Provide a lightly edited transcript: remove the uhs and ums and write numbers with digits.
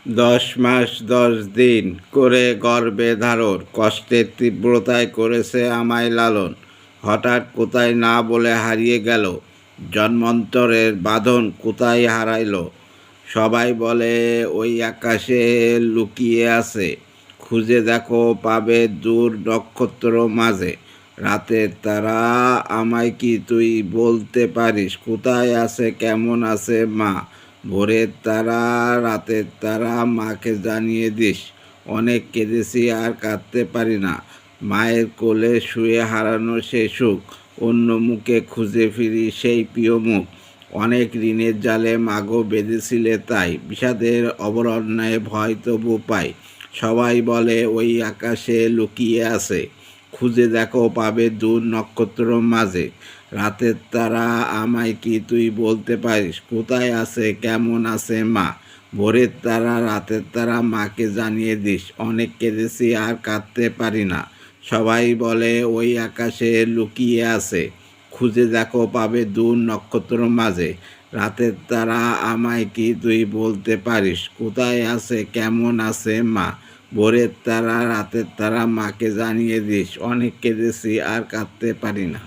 10 মাস 10 দিন করে গর্ভে ধারণ, কষ্টের তীব্রতায় করেছে আমায় লালন। হঠাৎ কোথায় না বলে হারিয়ে গেল, জন্মান্তরের বাঁধন কোথায় হারাইল। সবাই বলে ওই আকাশে লুকিয়ে আছে, খুঁজে দেখো পাবে দূর নক্ষত্র মাঝে। রাতের তারা, আমায় কি তুই বলতে পারিস কোথায় আছে, কেমন আছে মা? ভোরের তারা, রাতের তারা, মাকে জানিয়ে দিস। অনেক কেঁদেছি আর কাঁদতে পারি না, মায়ের কোলে শুয়ে হারানো সে সুখ, অন্য মুখে খুঁজে ফিরি সেই প্রিয় মুখ। অনেক ঋণের জালে মাগো বেঁধেছিলে তাই, বিষাদের অবরণ্যায় ভয় তবু পাই। সবাই বলে ওই আকাশে লুকিয়ে আছে, খুঁজে দেখো পাবে দূর নক্ষত্র মাঝে। রাতের তারা, আমায় কি তুই বলতে পারিস কোথায় আছে, কেমন আছে মা? ভোরের তারা, রাতের তারা, মাকে জানিয়ে দিস। অনেক কেঁদেছি আর কাঁদতে পারি না, সবাই বলে ওই আকাশে লুকিয়ে আছে, খুঁজে দেখো পাবে দূর নক্ষত্র মাঝে। রাতের তারা, আমায় কি তুই বলতে পারিস কোথায় আছে, কেমন আছে মা? ভোরের তারা, রাতের তারা, মাকে জানিয়ে দিস। অনেক কেঁদেছি আর কাঁদতে পারি না।